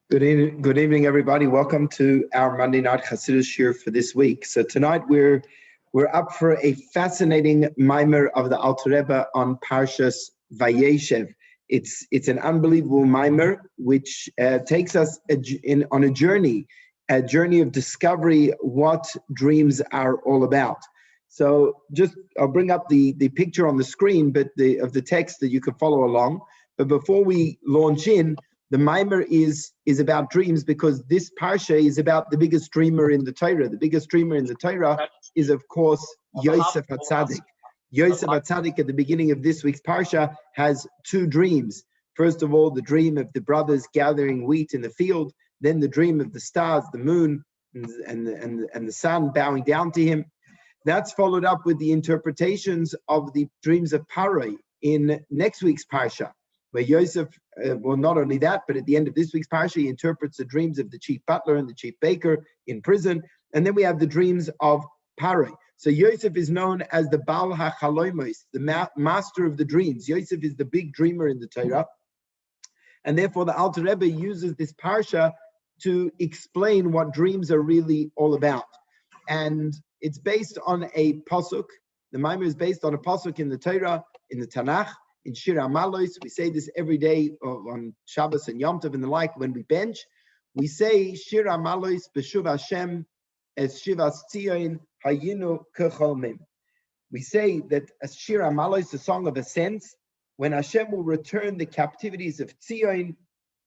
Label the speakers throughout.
Speaker 1: Good evening, everybody. Welcome to our Monday night Chassidishe for this week. So tonight we're up for a fascinating mimer of the Alter Rebbe on Parshas Vayeshev. It's an unbelievable mimer which takes us on a journey of discovery what dreams are all about. So I'll bring up the picture on the screen, but of the text that you can follow along. But before we launch in, the mimer is about dreams because this parsha is about the biggest dreamer in the Torah. The biggest dreamer in the Torah is, of course, Yosef HaTzadik. Yosef HaTzadik at the beginning of this week's parsha has two dreams. First of all, the dream of the brothers gathering wheat in the field, then the dream of the stars, the moon, and the sun bowing down to him. That's followed up with the interpretations of the dreams of Paroi in next week's parsha, where Yosef, not only that, but at the end of this week's parsha, he interprets the dreams of the chief butler and the chief baker in prison. And then we have the dreams of Paroi. So Yosef is known as the Baal HaChaloimos, the master of the dreams. Yosef is the big dreamer in the Torah. And therefore the Alter Rebbe uses this parsha to explain what dreams are really all about. And it's based on a pasuk. The mimer is based on a pasuk in the Torah, in the Tanakh, in Shir HaMalos. We say this every day on Shabbos and Yom Tov and the like when we bench. We say Shir HaMalos b'shuv Hashem es shivas tzion hayinu kecholmim. We say that as Shir HaMalos, the song of ascents, when Hashem will return the captivities of Tzion,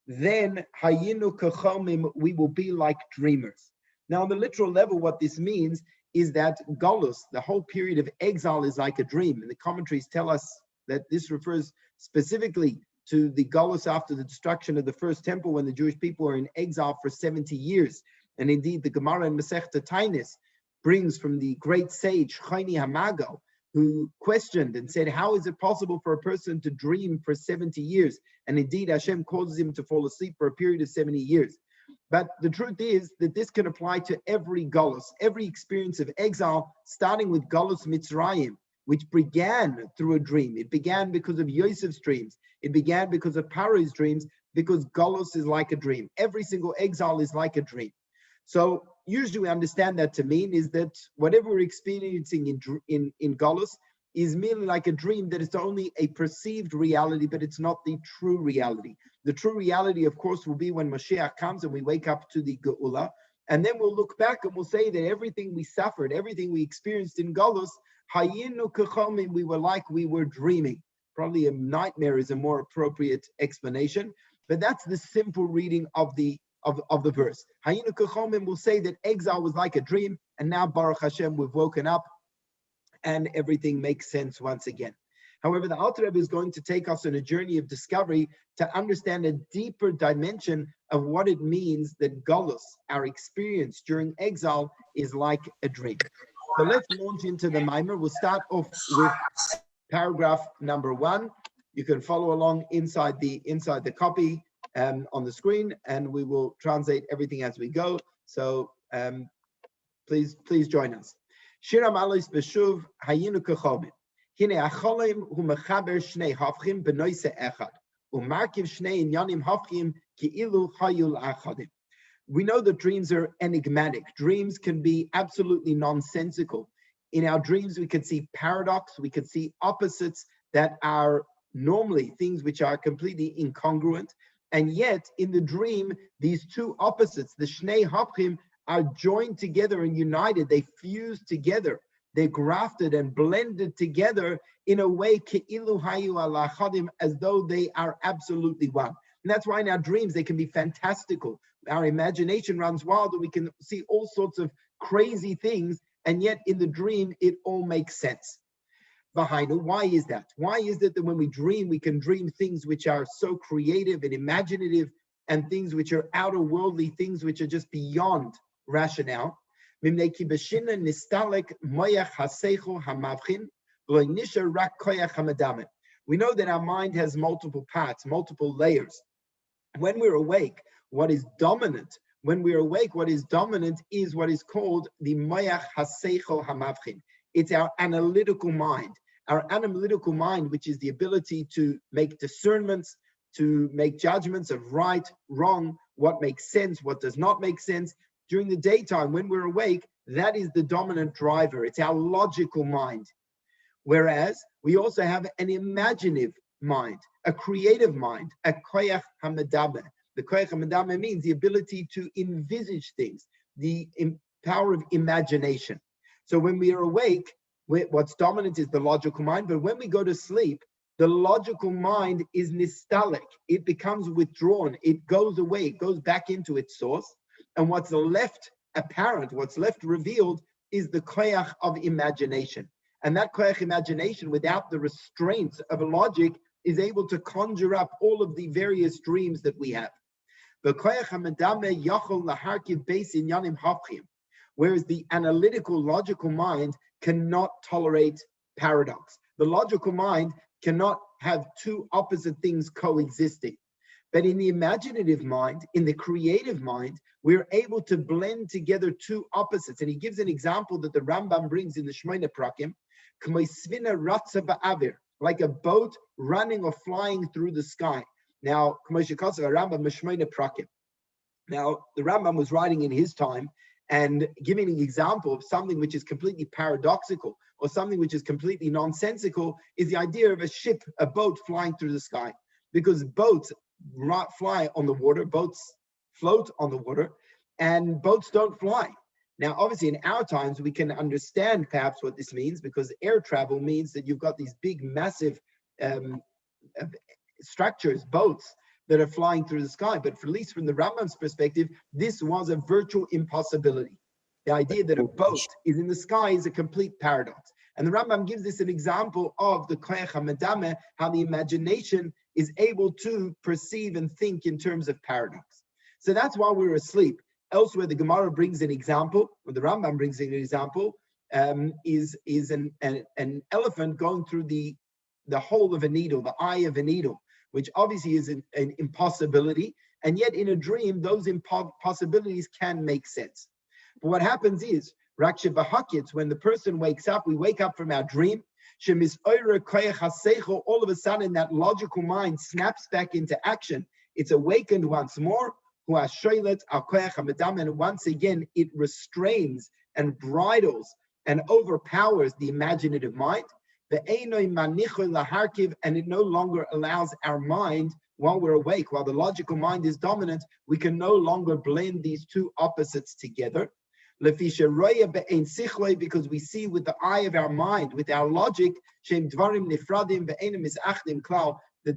Speaker 1: then hayinu kecholmim, we will be like dreamers. Now, on the literal level, what this means is that Golus, the whole period of exile, is like a dream. And the commentaries tell us that this refers specifically to the Golus after the destruction of the first temple, when the Jewish people were in exile for 70 years. And indeed, the Gemara in Masechta Tainis brings from the great sage Chayni Hamago, who questioned and said, how is it possible for a person to dream for 70 years? And indeed, Hashem causes him to fall asleep for a period of 70 years. But the truth is that this can apply to every Golus, every experience of exile, starting with Golus Mitzrayim, which began through a dream. It began because of Yosef's dreams. It began because of Paro's dreams, because Golus is like a dream. Every single exile is like a dream. So usually we understand that to mean is that whatever we're experiencing in Golus is merely like a dream, that it's only a perceived reality, but it's not the true reality. The true reality, of course, will be when Mashiach comes and we wake up to the Geula, and then we'll look back and we'll say that everything we suffered, everything we experienced in Golus, hayinu kecholmim, we were like we were dreaming. Probably a nightmare is a more appropriate explanation, but that's the simple reading of the verse. Hayinu kecholmim will say that exile was like a dream, and now Baruch Hashem, we've woken up and everything makes sense once again. However, the Alter Rebbe is going to take us on a journey of discovery to understand a deeper dimension of what it means that Golus, our experience during exile, is like a dream. So let's launch into the mimer. We'll start off with paragraph number 1. You can follow along inside the copy on the screen, and we will translate everything as we go. So please join us. Shir HaMalos b'shuv hayinu kecholmim. Hine acholem hu mechaber shnei hafchim b'noise echad u'markiv shnei inyanim hafchim ki'ilu hayul achadim. We know that dreams are enigmatic. Dreams can be absolutely nonsensical. In our dreams, we could see paradox, we could see opposites that are normally things which are completely incongruent. And yet, in the dream, these two opposites, the shnei hafchim, are joined together and united. They fuse together. They're grafted and blended together in a way, ke'ilu hayu ala achadim, as though they are absolutely one. And that's why in our dreams, they can be fantastical. Our imagination runs wild and we can see all sorts of crazy things. And yet in the dream, it all makes sense. Vahainu, why is that? Why is it that when we dream, we can dream things which are so creative and imaginative, and things which are outer worldly, things which are just beyond rationale? We know that our mind has multiple parts, multiple layers. When we're awake, what is dominant is what is called the moyach haseichel hamavchin. It's our analytical mind. Our analytical mind, which is the ability to make discernments, to make judgments of right, wrong, what makes sense, what does not make sense. During the daytime, when we're awake, that is the dominant driver. It's our logical mind. Whereas we also have an imaginative mind, a creative mind, a koyach hamadame. The koyach hamadame means the ability to envisage things, the power of imagination. So when we are awake, what's dominant is the logical mind, but when we go to sleep, the logical mind is nistalic. It becomes withdrawn. It goes away. It goes back into its source. And what's left apparent, what's left revealed, is the koyach of imagination. And that koyach imagination, without the restraints of a logic, is able to conjure up all of the various dreams that we have. Whereas the analytical, logical mind cannot tolerate paradox. The logical mind cannot have two opposite things coexisting. But in the imaginative mind, in the creative mind, we're able to blend together two opposites. And he gives an example that the Rambam brings in the Shmoyne Prakim, like a boat running or flying through the sky. Now, now, the Rambam was writing in his time and giving an example of something which is completely paradoxical or something which is completely nonsensical, is the idea of a ship, a boat flying through the sky. Because boats fly on the water, boats float on the water, and boats don't fly. Now, obviously, in our times, we can understand perhaps what this means, because air travel means that you've got these big, massive structures, boats, that are flying through the sky. But at least from the Rambam's perspective, this was a virtual impossibility. The idea that a boat is in the sky is a complete paradox. And the Rambam gives this an example of the koyach hamadame, how the imagination is able to perceive and think in terms of paradox. So that's why we're asleep. Elsewhere, the Gemara brings an example, or the Rambam brings an example, is an elephant going through the hole of a needle, the eye of a needle, which obviously is an impossibility. And yet in a dream, those impossibilities can make sense. But what happens is, when the person wakes up, we wake up from our dream, all of a sudden that logical mind snaps back into action. It's awakened once more, and once again it restrains and bridles and overpowers the imaginative mind, and it no longer allows our mind, while we're awake, while the logical mind is dominant, we can no longer blend these two opposites together. Because we see with the eye of our mind, with our logic, that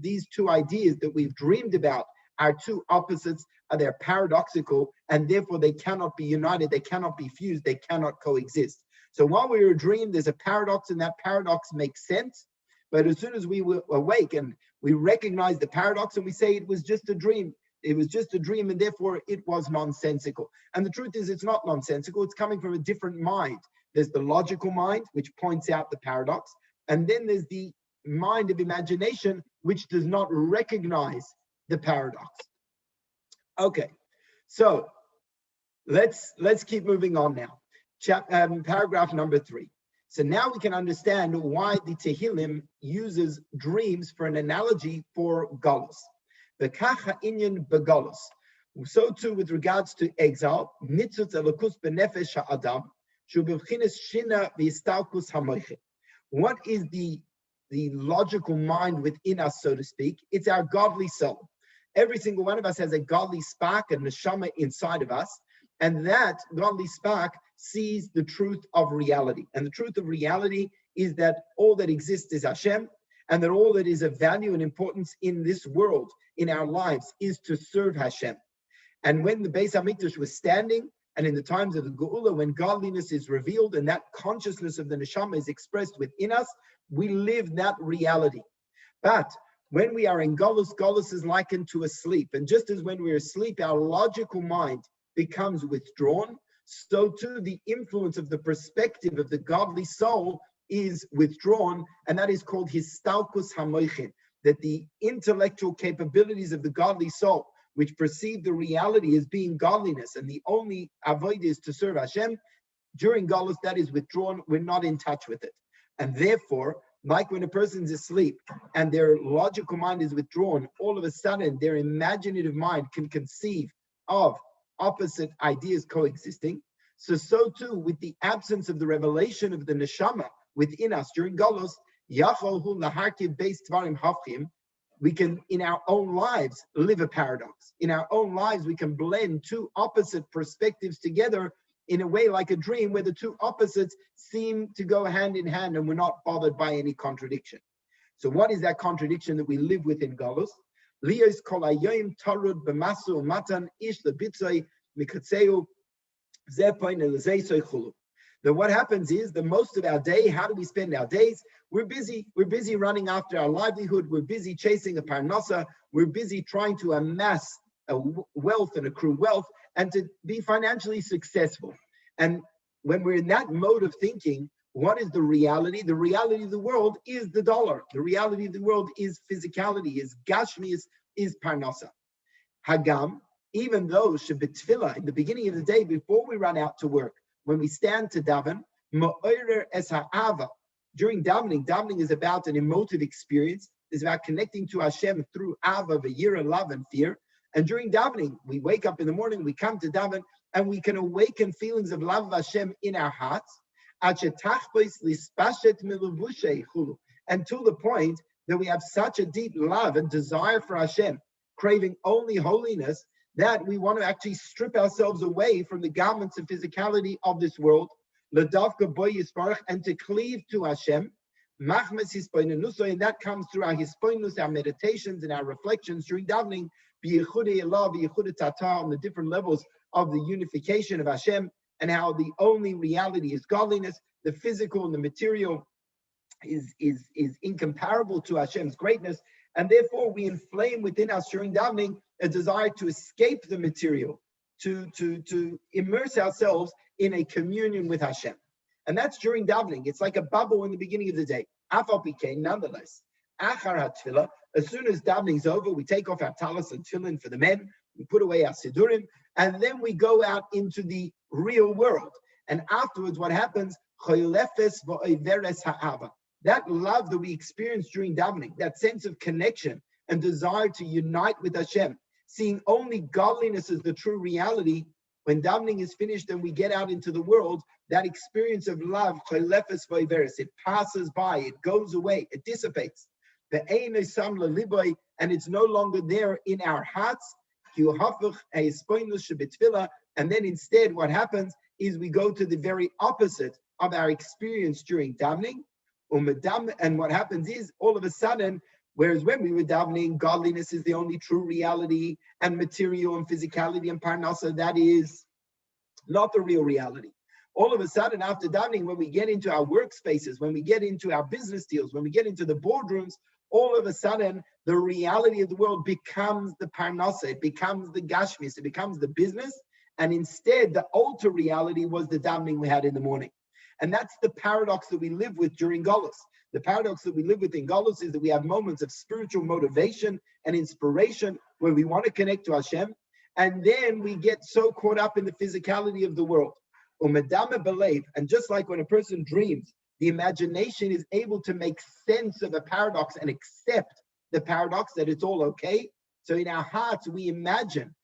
Speaker 1: these two ideas that we've dreamed about are two opposites, they're paradoxical, and therefore they cannot be united, they cannot be fused, they cannot coexist. So while we were dreaming, there's a paradox, and that paradox makes sense. But as soon as we awake and we recognize the paradox and we say it was just a dream, it was just a dream, and therefore it was nonsensical. And the truth is, it's not nonsensical. It's coming from a different mind. There's the logical mind, which points out the paradox. And then there's the mind of imagination, which does not recognize the paradox. Okay, so let's keep moving on now. Paragraph number 3. So now we can understand why the Tehillim uses dreams for an analogy for Galus. V'kacha inyan begalus. So too with regards to exile, nitzutz elokus benefesh ha'adam, shu b'vchinas shina v'yistalkus hamoichet. What is the logical mind within us, so to speak? It's our godly soul. Every single one of us has a godly spark, a neshama inside of us, and that godly spark sees the truth of reality. And the truth of reality is that all that exists is Hashem, and that all that is of value and importance in this world, in our lives, is to serve Hashem. And when the Beis HaMikdash was standing, and in the times of the Geula, when godliness is revealed and that consciousness of the neshama is expressed within us, we live that reality. But when we are in Golus, Golus is likened to a sleep. And just as when we're asleep, our logical mind becomes withdrawn, so too the influence of the perspective of the godly soul is withdrawn, and that is called histalkus hamoichin, that the intellectual capabilities of the godly soul, which perceive the reality as being godliness, and the only avoid is to serve Hashem, during Galus, that is withdrawn. We're not in touch with it. And therefore, Like when a person's asleep and their logical mind is withdrawn, all of a sudden their imaginative mind can conceive of opposite ideas coexisting. So too, with the absence of the revelation of the neshama within us during Golos, Yacholhu laharkiv beis tvarim hafchim, we can, in our own lives, live a paradox. In our own lives, we can blend two opposite perspectives together in a way like a dream where the two opposites seem to go hand in hand and we're not bothered by any contradiction. So what is that contradiction that we live with in Galus? Lios kol hayoyim tarud b'masu matan ish lebitzoi mikatzeu zepoin elezei chulu. Then what happens is the most of our day, how do we spend our days? We're busy running after our livelihood. We're busy chasing a parnasa. We're busy trying to amass a wealth and accrue wealth and to be financially successful. And when we're in that mode of thinking, what is the reality? The reality of the world is the dollar. The reality of the world is physicality, is gashmi, is parnasa. Hagam, even though shebetfila, in the beginning of the day, before we run out to work, when we stand to daven, ma'orer es ha'ava. During davening is about an emotive experience. It's about connecting to Hashem through ava, v'yira, love, and fear. And during davening, we wake up in the morning, we come to daven, and we can awaken feelings of love of Hashem in our hearts. Until the point that we have such a deep love and desire for Hashem, craving only holiness, that we want to actually strip ourselves away from the garments and physicality of this world, and to cleave to Hashem. And that comes through our hispoinus, our meditations and our reflections during davening, on the different levels of the unification of Hashem, and how the only reality is godliness. The physical and the material is incomparable to Hashem's greatness, and therefore we inflame within us during davening a desire to escape the material, to immerse ourselves in a communion with Hashem. And that's during davening. It's like a bubble in the beginning of the day. Afal Pikein, nonetheless, achar hatfila, as soon as davening is over, we take off our talis and tefillin for the men, we put away our sidurim, and then we go out into the real world. And afterwards, what happens? That love that we experience during davening, that sense of connection and desire to unite with Hashem, seeing only godliness as the true reality, when davening is finished and we get out into the world, that experience of love, it passes by, it goes away, it dissipates. And it's no longer there in our hearts. And then instead, what happens is we go to the very opposite of our experience during davening. And what happens is, all of a sudden, whereas when we were davening, godliness is the only true reality, and material and physicality and parnasa, that is not the real reality. All of a sudden, after davening, when we get into our workspaces, when we get into our business deals, when we get into the boardrooms, all of a sudden, the reality of the world becomes the parnasa, it becomes the gashmis, it becomes the business, and instead, the alter reality was the davening we had in the morning. And that's the paradox that we live with during Golus. The paradox that we live with in Golus is that we have moments of spiritual motivation and inspiration where we want to connect to Hashem, and then we get so caught up in the physicality of the world. And just like when a person dreams, the imagination is able to make sense of a paradox and accept the paradox, that it's all okay. So in our hearts, we imagine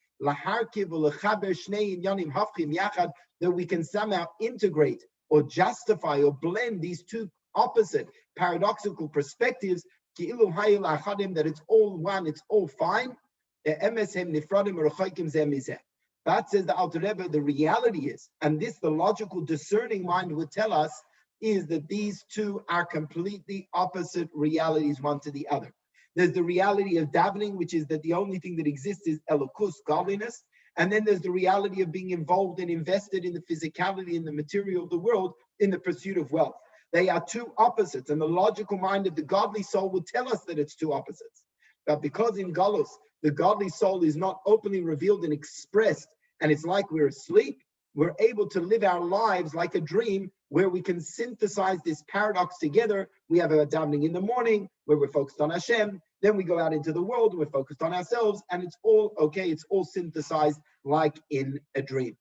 Speaker 1: that we can somehow integrate or justify or blend these two opposite paradoxical perspectives, that it's all one, it's all fine. But says the Alter Rebbe, the reality is, and this the logical discerning mind would tell us, is that these two are completely opposite realities one to the other. There's the reality of davening, which is that the only thing that exists is elokus, godliness. And then there's the reality of being involved and invested in the physicality and the material of the world in the pursuit of wealth. They are two opposites, and the logical mind of the godly soul would tell us that it's two opposites. But because in Galus, the godly soul is not openly revealed and expressed, and it's like we're asleep, we're able to live our lives like a dream where we can synthesize this paradox together. We have a davening in the morning where we're focused on Hashem. Then we go out into the world, we're focused on ourselves, and it's all okay. It's all synthesized like in a dream.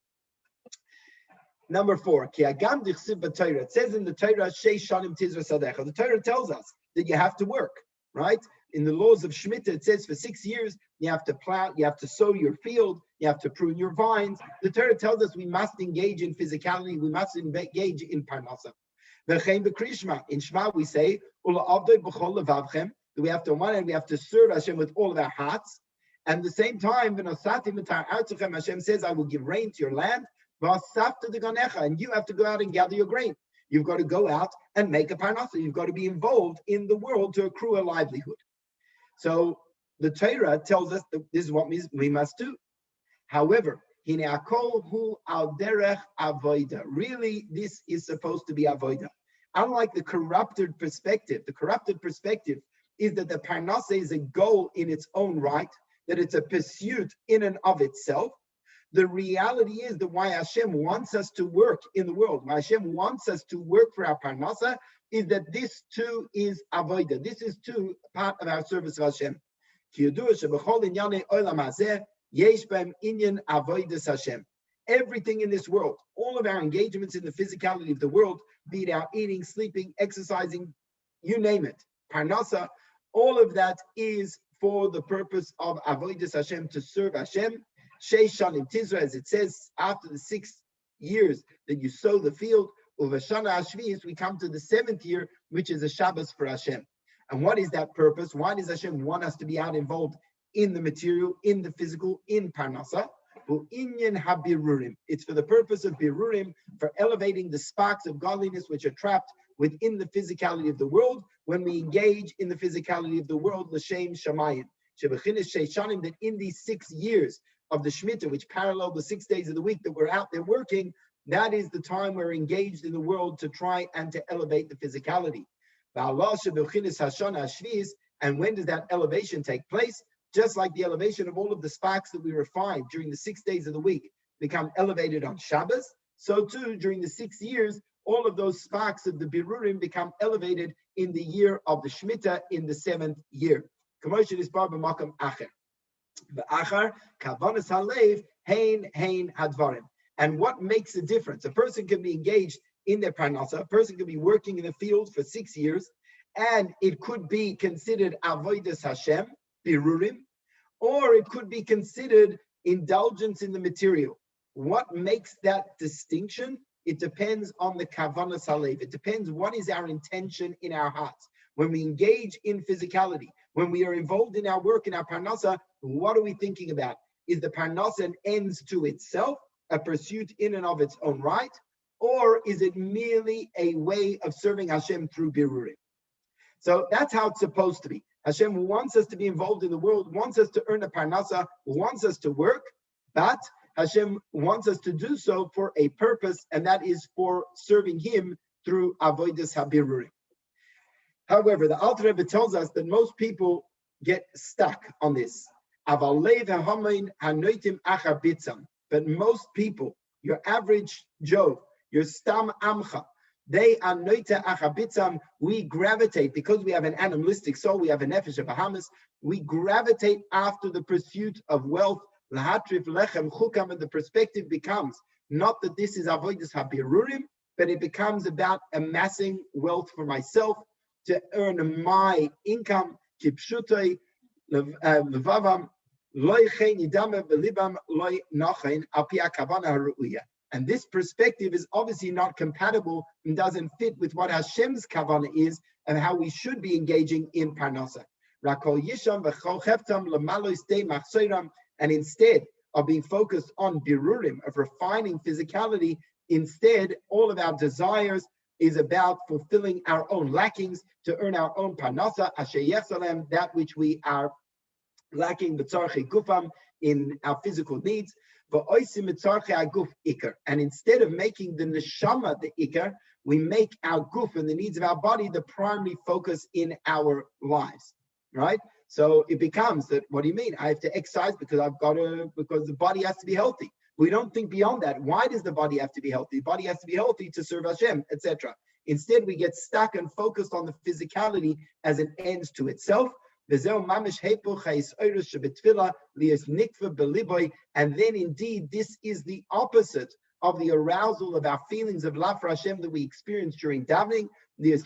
Speaker 1: Number 4, it says in the Torah, the Torah tells us that you have to work, right? In the laws of Shemitah, it says for 6 years, you have to plow, you have to sow your field, you have to prune your vines. The Torah tells us we must engage in physicality, we must engage in parnasa. In Shema, we say, that we have to, on one hand, we have to serve Hashem with all of our hearts. And at the same time, Hashem says, I will give rain to your land, and you have to go out and gather your grain. You've got to go out and make a parnasa. You've got to be involved in the world to accrue a livelihood. So the Torah tells us that this is what we must do. However, really, this is supposed to be avodah. Unlike the corrupted perspective is that the parnasa is a goal in its own right, that it's a pursuit in and of itself. The reality is that why Hashem wants us to work in the world, why Hashem wants us to work for our parnasa, is that this too is avodah. This is too part of our service of Hashem. Everything in this world, all of our engagements in the physicality of the world, be it our eating, sleeping, exercising, you name it, parnasa, all of that is for the purpose of avodas Hashem, to serve Hashem. Sheish shanim tizra, as it says, after the 6 years that you sow the field, uvashana hashvius, we come to the 7th year, which is a Shabbos for Hashem. And what is that purpose? Why does Hashem want us to be out involved in the material, in the physical, in parnasa? It's for the purpose of birurim, for elevating the sparks of godliness which are trapped within the physicality of the world. When we engage in the physicality of the world, l'shem shamayim, that in these 6 years of the Shemitah, which parallel the 6 days of the week that we're out there working, that is the time we're engaged in the world to try and to elevate the physicality. And when does that elevation take place? Just like the elevation of all of the sparks that we refine during the 6 days of the week become elevated on Shabbos, so too during the 6 years, all of those sparks of the birurim become elevated in the year of the Shemitah, in the 7th year. And what makes a difference? A person can be engaged in their parnasa, a person can be working in the field for 6 years, and it could be considered avodas Hashem, birurim, or it could be considered indulgence in the material. What makes that distinction? It depends on the kavanas halev. It depends what is our intention in our hearts. When we engage in physicality, when we are involved in our work, in our parnasa, what are we thinking about? Is the parnasa an ends to itself, a pursuit in and of its own right, or is it merely a way of serving Hashem through birurim? So that's how it's supposed to be. Hashem wants us to be involved in the world, wants us to earn a parnasa, wants us to work, but Hashem wants us to do so for a purpose, and that is for serving Him through avodas habirurim. However, the Alter Rebbe tells us that most people get stuck on this. But most people, your average Joe, your stam amcha, they are noita achabitzam. We gravitate, because we have an animalistic soul, we have a nefesh of Bahamas, we gravitate after the pursuit of wealth, lahatrif lechem chukam, and the perspective becomes not that this is avodas habirurim, but it becomes about amassing wealth for myself, to earn my income. Kipshutay levavam loy chen yidame belibam loy nachen al pi hakavana haruya. And this perspective is obviously not compatible and doesn't fit with what Hashem's kavanah is and how we should be engaging in parnasa. And instead of being focused on birurim, of refining physicality, instead all of our desires is about fulfilling our own lackings to earn our own parnasa, asher yechsalem, that which we are lacking, b'tzarchei gufam, in our physical needs. And instead of making the neshama the ikar, we make our guf and the needs of our body the primary focus in our lives, right? So it becomes that, what do you mean? I have to exercise because because the body has to be healthy. We don't think beyond that. Why does the body have to be healthy? The body has to be healthy to serve Hashem, etc. Instead, we get stuck and focused on the physicality as an ends to itself. And then indeed, this is the opposite of the arousal of our feelings of love for Hashem that we experience during davening, where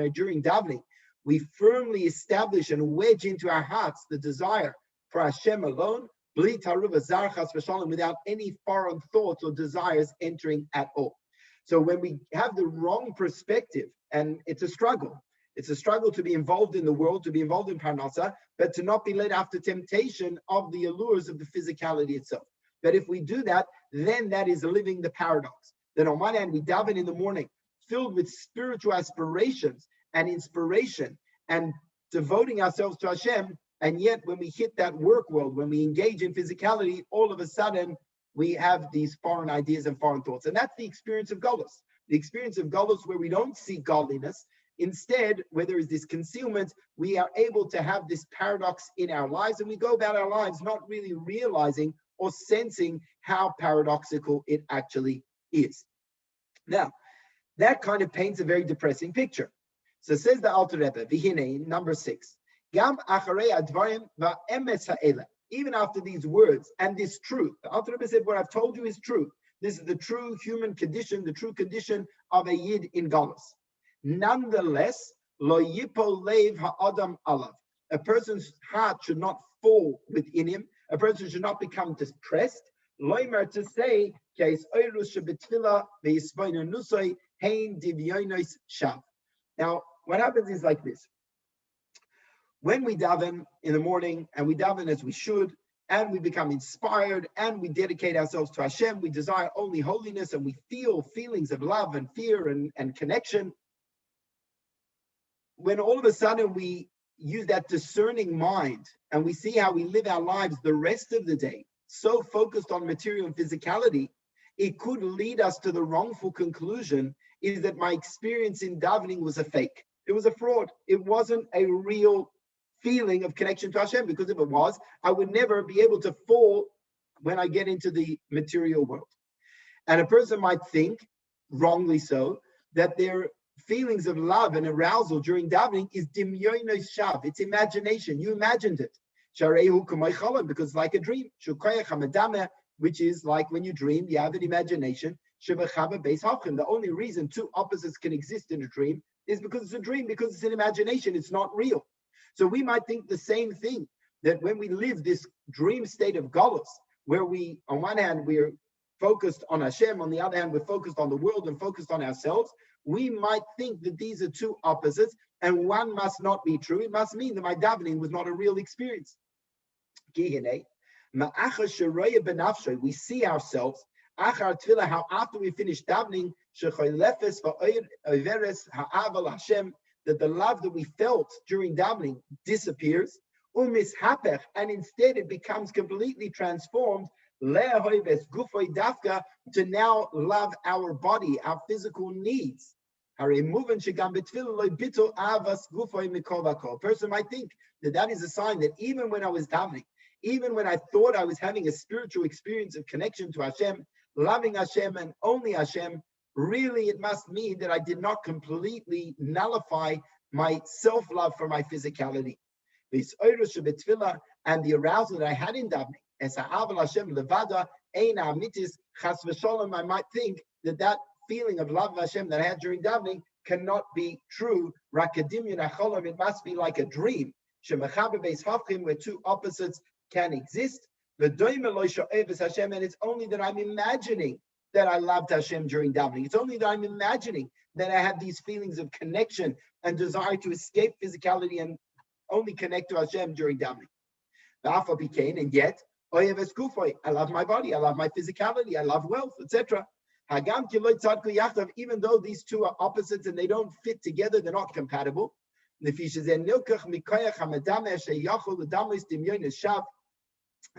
Speaker 1: during davening we firmly establish and wedge into our hearts the desire for Hashem alone, without any foreign thoughts or desires entering at all. So when we have the wrong perspective, and it's a struggle to be involved in the world, to be involved in Parnasa, but to not be led after temptation of the allures of the physicality itself. But if we do that, then that is living the paradox. That on one hand, we daven in the morning, filled with spiritual aspirations and inspiration and devoting ourselves to Hashem, and yet when we hit that work world, when we engage in physicality, all of a sudden we have these foreign ideas and foreign thoughts. And that's the experience of Golus. The experience of Golus where we don't see godliness. Instead, where there is this concealment, we are able to have this paradox in our lives, and we go about our lives not really realizing or sensing how paradoxical it actually is. Now, that kind of paints a very depressing picture. So says the Alter Rebbe, V'hinei, number 6, Gam acharei advarim va'emes ha'ela. Even after these words and this truth, the Alter Rebbe said, what I've told you is true. This is the true human condition, the true condition of a Yid in Galus. Nonetheless, lo yipol lev ha'adam alav. A person's heart should not fall within him. A person should not become depressed. Loimer, to say, Keis oirus shebetfila ve'yisboinu nusoi hein divyonos shav. Now, what happens is like this. When we daven in the morning, and we daven as we should, and we become inspired, and we dedicate ourselves to Hashem, we desire only holiness, and we feel feelings of love and fear and connection. When all of a sudden we use that discerning mind, and we see how we live our lives the rest of the day, so focused on material and physicality, it could lead us to the wrongful conclusion is that my experience in davening was a fake. It was a fraud. It wasn't a real feeling of connection to Hashem, because if it was, I would never be able to fall when I get into the material world. And a person might think, wrongly so, that their feelings of love and arousal during davening is dimyonos shav. It's imagination. You imagined it. Sharehu kamay chalom, because it's like a dream. Shukayach hamadameh, which is like when you dream, you have an imagination. The only reason two opposites can exist in a dream is because it's a dream, because it's an imagination, it's not real. So we might think the same thing, that when we live this dream state of galus, where we, on one hand, we're focused on Hashem, on the other hand, we're focused on the world and focused on ourselves, we might think that these are two opposites, and one must not be true. It must mean that my davening was not a real experience. We see ourselves, how after we finish davening, that the love that we felt during davening disappears, and instead it becomes completely transformed to now love our body, our physical needs. A person might think that that is a sign that even when I was davening, even when I thought I was having a spiritual experience of connection to Hashem, loving Hashem and only Hashem, really it must mean that I did not completely nullify my self-love for my physicality. And the arousal that I had in davening, I might think that that feeling of love of Hashem that I had during davening cannot be true. It must be like a dream, where two opposites can exist. And it's only that I'm imagining that I loved Hashem during davening. It's only that I'm imagining that I have these feelings of connection and desire to escape physicality and only connect to Hashem during davening. And yet, I love my body, I love my physicality, I love wealth, etc. Even though these two are opposites and they don't fit together, they're not compatible. And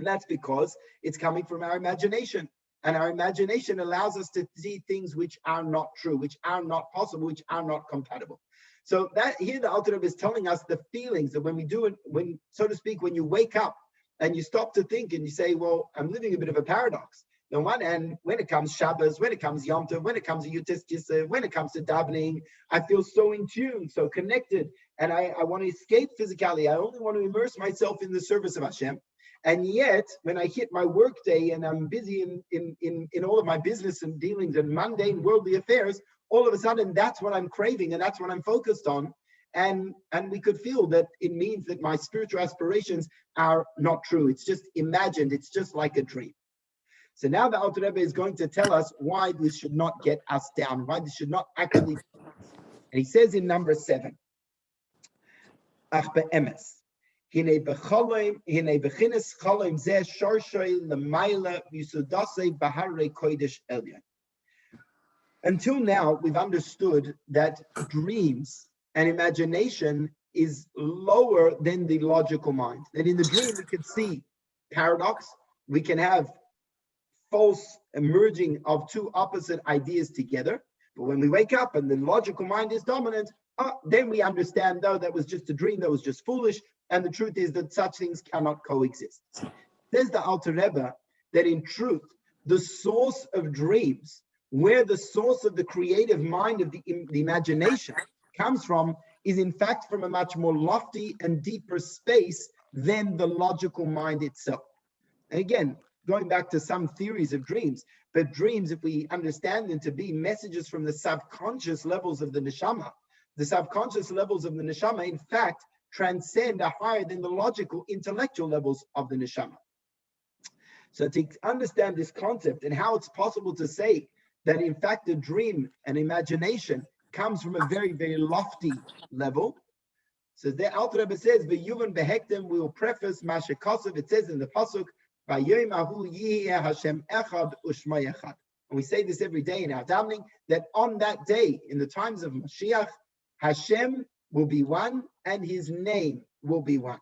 Speaker 1: that's because it's coming from our imagination. And our imagination allows us to see things which are not true, which are not possible, which are not compatible. So that here the Alter Rebbe is telling us the feelings that when we do it, when, so to speak, when you wake up and you stop to think and you say, well, I'm living a bit of a paradox. On one hand, when it comes Shabbos, when it comes Yom Tov, when it comes to Yutis Kislev, when it comes to davening, I feel so in tune, so connected, and I want to escape physicality. I only want to immerse myself in the service of Hashem. And yet, when I hit my work day and I'm busy in all of my business and dealings and mundane worldly affairs, all of a sudden that's what I'm craving and that's what I'm focused on. And we could feel that it means that my spiritual aspirations are not true. It's just imagined. It's just like a dream. So now the Alter Rebbe is going to tell us why this should not get us down, why this should not actually. And he says in number 7, Ach be'emes. Hine bechines cholem zeh shorshoy l'mayla v'yisudasei b'harei kodesh elyon. Until now, we've understood that dreams and imagination is lower than the logical mind. That in the dream we can see paradox, we can have false merging of two opposite ideas together. But when we wake up and the logical mind is dominant, then we understand, though, that was just a dream, that was just foolish. And the truth is that such things cannot coexist. Says the Alter Rebbe that in truth, the source of dreams, where the source of the creative mind of the imagination comes from, is in fact from a much more lofty and deeper space than the logical mind itself. And again, going back to some theories of dreams, but dreams, if we understand them to be messages from the subconscious levels of the neshama, the subconscious levels of the neshama, in fact, transcend, are higher than the logical, intellectual levels of the neshama. So to understand this concept and how it's possible to say that in fact a dream and imagination comes from a very, very lofty level. So the Alter Rebbe says, "V'yuvan behektem." We will preface Masha Kosev. It says in the pasuk, "Vayom ahu yiheh Hashem echad u'shmo echad." And we say this every day in our davening, that on that day, in the times of Mashiach, Hashem will be one and His name will be one.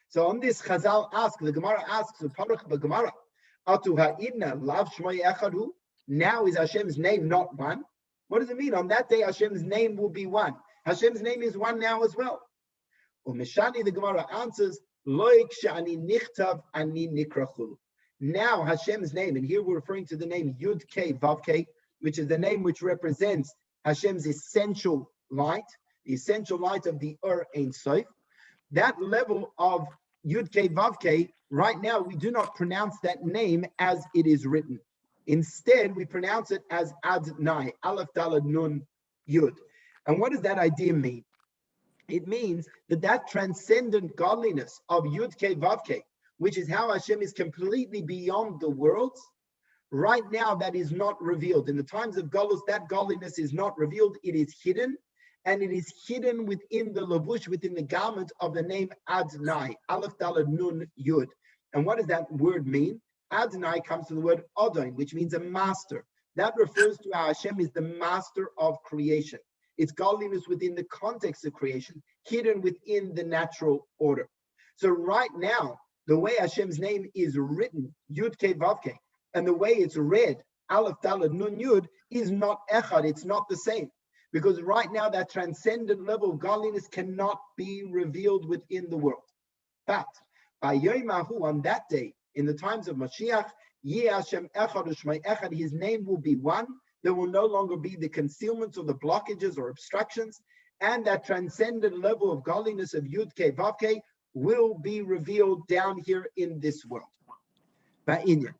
Speaker 1: So on this, Chazal asks, the Gemara asks, the Paruch b'Gemara, "Atu ha'idna lav shmo echadu." Now is Hashem's name not one? What does it mean? On that day, Hashem's name will be one. Hashem's name is one now as well. Umeshani, the Gemara answers, Loik shani nichtav ani nikrachul. Now Hashem's name, and here we're referring to the name Yud Kei Vav Kei, which is the name which represents Hashem's essential light, the essential light of the Ein Sof. That level of Yud Kei Vav Kei, right now we do not pronounce that name as it is written. Instead, we pronounce it as Adonai, Aleph Dalad Nun Yud. And what does that idea mean? It means that transcendent godliness of Yud Kei Vav Kei, which is how Hashem is completely beyond the worlds, right now that is not revealed. In the times of Golus, that godliness is not revealed. It is hidden, and it is hidden within the lavush, within the garment of the name Adonai, Aleph Dalad Nun Yud. And what does that word mean? Adonai comes from the word Adon, which means a master. That refers to how Hashem is the master of creation. It's godliness within the context of creation, hidden within the natural order. So right now, the way Hashem's name is written, Yud Kei Vav Kei, and the way it's read, Aleph Dalad Nun Yud, is not echad, it's not the same. Because right now, that transcendent level of godliness cannot be revealed within the world. But by Yom Ahu, on that day, in the times of Mashiach, Yeh Hashem Echad U'Shmei Echad, His name will be one. There will no longer be the concealments or the blockages or obstructions, and that transcendent level of godliness of Yud Kei Vav Kei will be revealed down here in this world. Ba'inyan,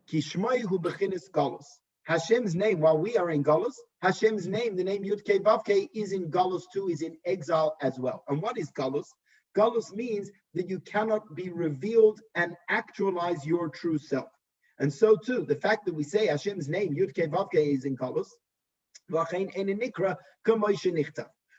Speaker 1: Ki Shmoi Hu B'chinas Galus. Hashem's name, while we are in Galus, Hashem's name, the name Yud Kei Vav Kei, is in Galus too, is in exile as well. And what is Galus? Galus means that you cannot be revealed and actualize your true self. And so too, the fact that we say Hashem's name, Yud Kei Vav Kei, is in Galus,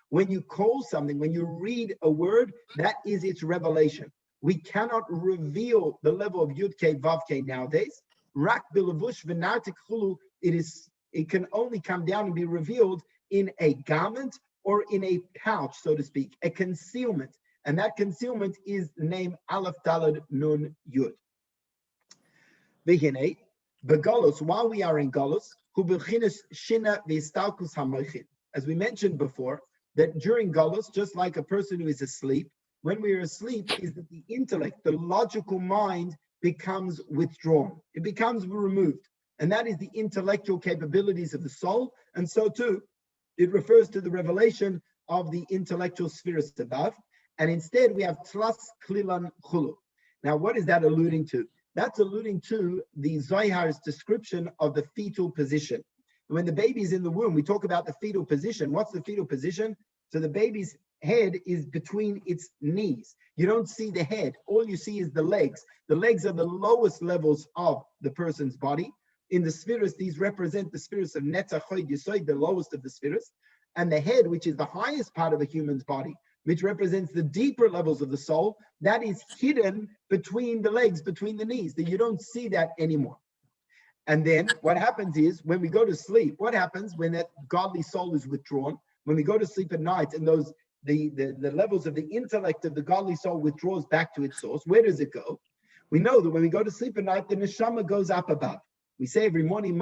Speaker 1: when you call something, when you read a word, that is its revelation. We cannot reveal the level of Yud Kei Vav Kei nowadays. Rak bilavush v'nartik chulu, it can only come down and be revealed in a garment or in a pouch, so to speak, a concealment. And that concealment is the name Aleph Dalad Nun Yud. V'hinei, b'galus, while we are in galus, hu b'chinas shina v'istalkus hamoichin. As we mentioned before, that during galus, just like a person who is asleep, when we are asleep, is that the intellect, the logical mind, becomes withdrawn. It becomes removed. And that is the intellectual capabilities of the soul. And so too, it refers to the revelation of the intellectual spheres above. And instead, we have tlas klilan chulu. Now, what is that alluding to? That's alluding to the Zohar's description of the fetal position. When the baby is in the womb, we talk about the fetal position. What's the fetal position? So the baby's head is between its knees. You don't see the head. All you see is the legs. The legs are the lowest levels of the person's body. In the spheres, these represent the spheres of Netzach, Chod, Yesod, the lowest of the spheres. And the head, which is the highest part of a human's body, which represents the deeper levels of the soul, that is hidden between the legs, between the knees, that you don't see that anymore. And then what happens is, when we go to sleep, what happens when that godly soul is withdrawn? When we go to sleep at night and the levels of the intellect of the godly soul withdraws back to its source, where does it go? We know that when we go to sleep at night, the neshama goes up above. We say every morning,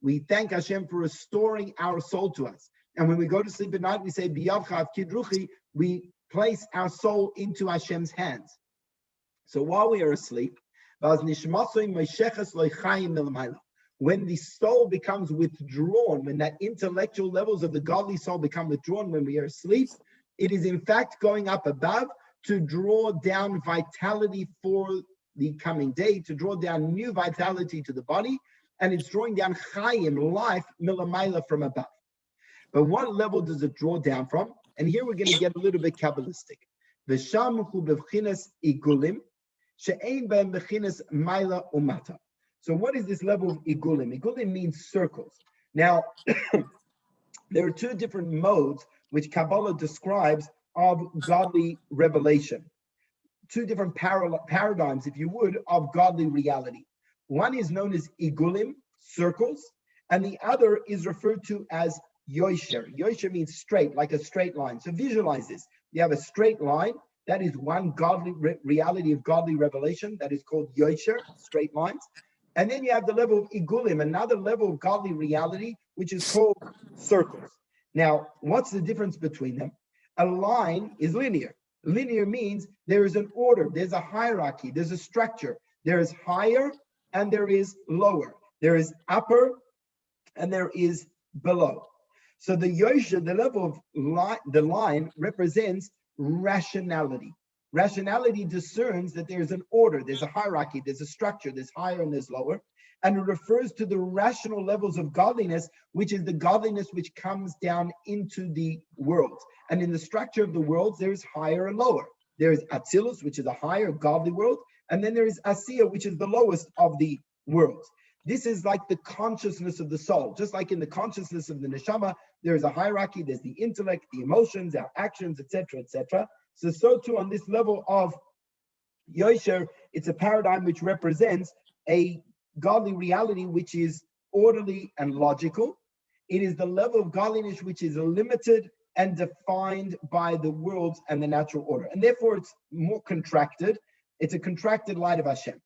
Speaker 1: we thank Hashem for restoring our soul to us. And when we go to sleep at night, we say, Biyavcha Avkid Ruchi, we place our soul into Hashem's hands. So while we are asleep, when the soul becomes withdrawn, when that intellectual levels of the godly soul become withdrawn when we are asleep, it is in fact going up above to draw down vitality for the coming day, to draw down new vitality to the body, and it's drawing down chayim, life, milamaila, from above. But what level does it draw down from? And here we're going to get a little bit Kabbalistic. V'sham hu b'vchinas igulim, she'ein b'hem b'chinas maila umata. So what is this level of igulim? Igulim means circles. Now, there are two different modes which Kabbalah describes of godly revelation. Two different paradigms, if you would, of godly reality. One is known as igulim, circles, and the other is referred to as Yosher. Yosher means straight, like a straight line. So visualize this. You have a straight line. That is one godly reality of godly revelation. That is called Yosher, straight lines. And then you have the level of Igulim, another level of godly reality, which is called circles. Now, what's the difference between them? A line is linear. Linear means there is an order, there's a hierarchy, there's a structure. There is higher and there is lower. There is upper and there is below. So the Yosher, the level of the line represents rationality. Rationality discerns that there's an order, there's a hierarchy, there's a structure, there's higher and there's lower. And it refers to the rational levels of godliness, which is the godliness which comes down into the world. And in the structure of the worlds, there's higher and lower. There is Atzilus, which is a higher godly world. And then there is Asiya, which is the lowest of the worlds. This is like the consciousness of the soul. Just like in the consciousness of the neshama, there is a hierarchy, there's the intellect, the emotions, our actions, etc., etc. So too on this level of Yosher, it's a paradigm which represents a godly reality which is orderly and logical. It is the level of godliness which is limited and defined by the worlds and the natural order. And therefore it's more contracted. It's a contracted light of Hashem.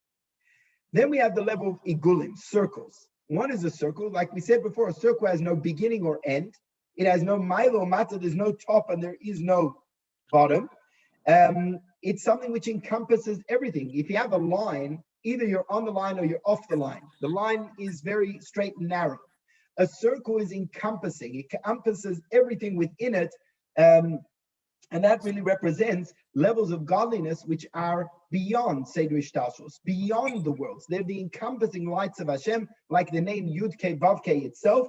Speaker 1: Then we have the level of igulim, circles. What is a circle? Like we said before, a circle has no beginning or end. It has no milo mata, there's no top and there is no bottom. It's something which encompasses everything. If you have a line, either you're on the line or you're off the line. The line is very straight and narrow. A circle is encompassing. It encompasses everything within it. And that really represents levels of godliness which are beyond Chassidishe Parshas, beyond the worlds. They're the encompassing lights of Hashem, like the name Yud-Kei Vav-Kei itself.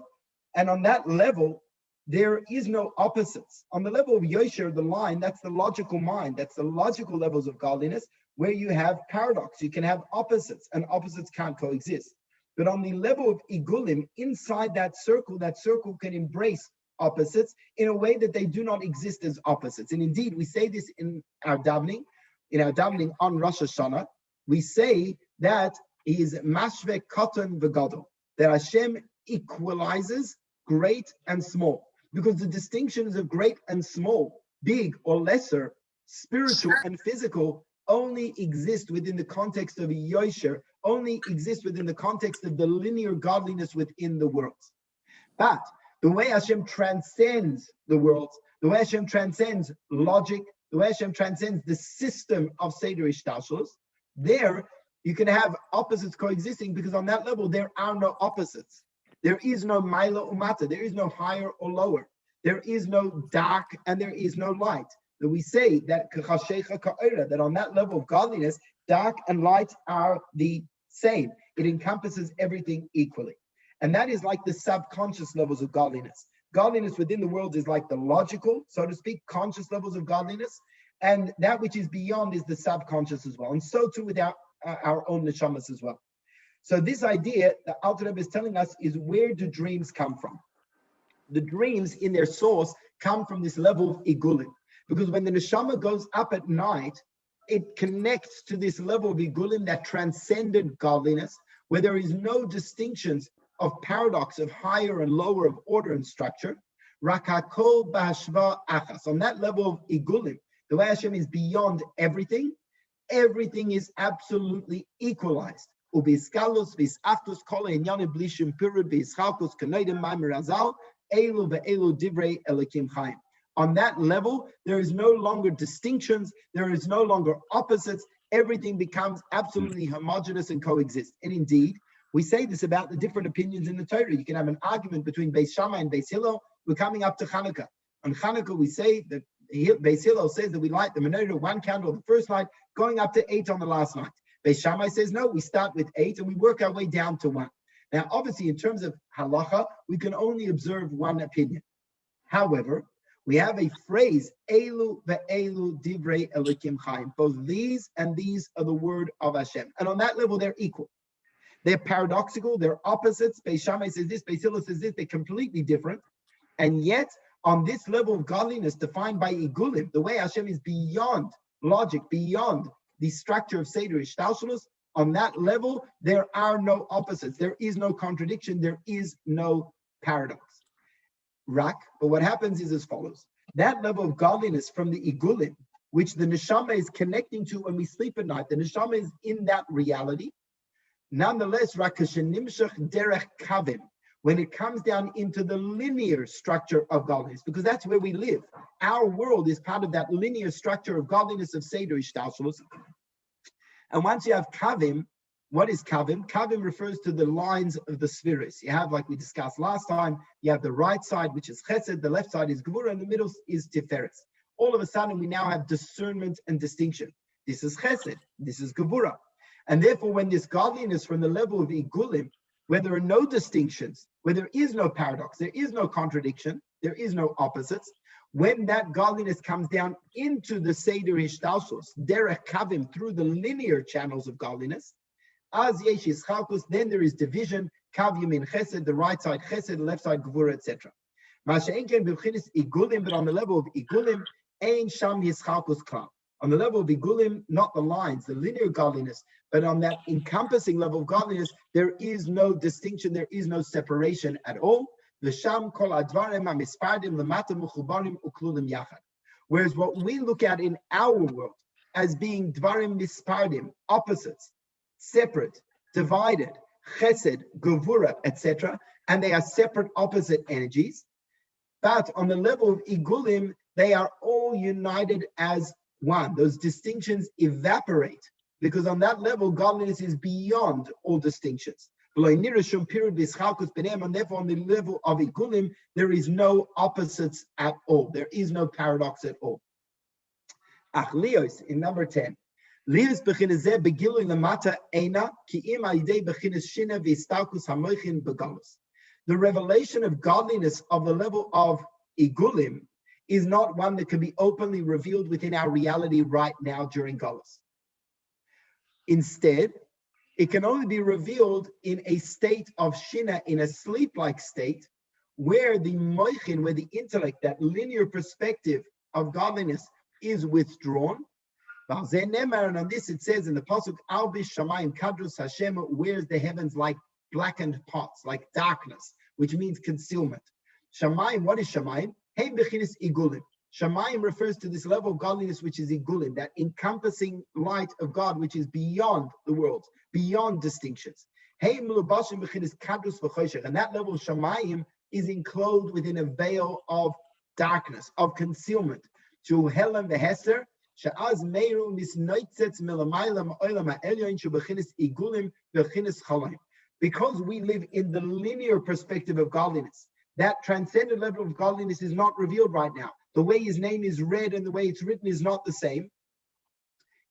Speaker 1: And on that level, there is no opposites. On the level of Yosher, the line, that's the logical mind. That's the logical levels of godliness where you have paradox. You can have opposites, and opposites can't coexist. But on the level of Igulim, inside that circle can embrace opposites in a way that they do not exist as opposites. And indeed, we say this in our davening on Rosh Hashanah. We say that he is mashve katan v'gadol, that Hashem equalizes great and small, because the distinctions of great and small, big or lesser, spiritual and physical, only exist within the context of a Yosher, only exist within the context of the linear godliness within the worlds. But the way Hashem transcends the worlds, the way Hashem transcends logic, the way Hashem transcends the system of Chassidishe Parshas, there you can have opposites coexisting, because on that level there are no opposites. There is no Maila Umata, there is no higher or lower. There is no dark and there is no light. that we say that on that level of godliness, dark and light are the same. It encompasses everything equally. And that is like the subconscious levels of godliness. Godliness within the world is like the logical, so to speak, conscious levels of godliness. And that which is beyond is the subconscious as well. And so too with our own neshamas as well. So this idea that Alter Rebbe is telling us is, where do dreams come from? The dreams in their source come from this level of igulim. Because when the neshama goes up at night, it connects to this level of igulim, that transcendent godliness, where there is no distinctions of paradox, of higher and lower, of order and structure. Rakakol b'hashva achas. On that level of igulim, the way Hashem is beyond everything, everything is absolutely equalized. On that level, there is no longer distinctions, there is no longer opposites, everything becomes absolutely homogeneous and coexist. And indeed, we say this about the different opinions in the Torah. You can have an argument between Beis Shammai and Beis Hillel. We're coming up to Hanukkah. On Hanukkah, we say that Beis Hillel says that we light the menorah, one candle on the first night, going up to 8 on the last night. Beis Shammai says, no, we start with 8 and we work our way down to 1. Now, obviously, in terms of halacha, we can only observe one opinion. However, we have a phrase, Elu ve'elu divrei Elokim Chaim. Both these and these are the word of Hashem. And on that level, they're equal. They're paradoxical, they're opposites. Beis Shammai says this, Beis Hillel says this, they're completely different. And yet, on this level of godliness defined by Igulim, the way Hashem is beyond logic, beyond the structure of Seder Ishtalshalos, on that level, there are no opposites. There is no contradiction. There is no paradox. But what happens is as follows. That level of godliness from the Igulim, which the neshama is connecting to when we sleep at night, the neshama is in that reality. Nonetheless, derech kavim, when it comes down into the linear structure of godliness, because that's where we live. Our world is part of that linear structure of godliness of Seder Ishtalshalos. And once you have kavim, what is kavim? Kavim refers to the lines of the spheres. You have, like we discussed last time, you have the right side, which is chesed, the left side is gevura, and the middle is tiferet. All of a sudden, we now have discernment and distinction. This is chesed, this is gevura. And therefore, when this godliness from the level of igulim, where there are no distinctions, where there is no paradox, there is no contradiction, there is no opposites, when that godliness comes down into the Seder Ishtalshalos, derech kavim, through the linear channels of godliness, as yesh yischalkus, then there is division, kav yamin chesed, the right side chesed, the left side gevura, etc. Masha'enken b'chinis igulim, but on the level of igulim, ein sham yischalkus klal. On the level of igulim, not the lines, the linear godliness, but on that encompassing level of godliness, there is no distinction, there is no separation at all. V'sham kol advarim hamispardim lemata mechubarim uklulim yachad. Whereas what we look at in our world as being dvarim mispardim, opposites, separate, divided, chesed, gevura, etc., and they are separate opposite energies. But on the level of igulim, they are all united as one. Those distinctions evaporate because on that level, godliness is beyond all distinctions. And therefore, on the level of igulim, there is no opposites at all. There is no paradox at all. In number 10, the revelation of godliness of the level of igulim is not one that can be openly revealed within our reality right now during Galus. Instead, it can only be revealed in a state of shina, in a sleep-like state, where the moichin, where the intellect, that linear perspective of godliness is withdrawn. And on this it says in the pasuk, Albish Shamayim Kadrus Hashem, wears the heavens like blackened pots, like darkness, which means concealment. Shamayim, what is Shamayim? Hey bechinis igulim. Shamayim refers to this level of godliness which is igulim, that encompassing light of God which is beyond the world, beyond distinctions. Hey melubashim bechinis kadrus v'choshech, and that level of Shamayim is enclosed within a veil of darkness, of concealment. To Helen the Hester, because we live in the linear perspective of godliness, that transcendent level of godliness is not revealed right now. The way his name is read and the way it's written is not the same.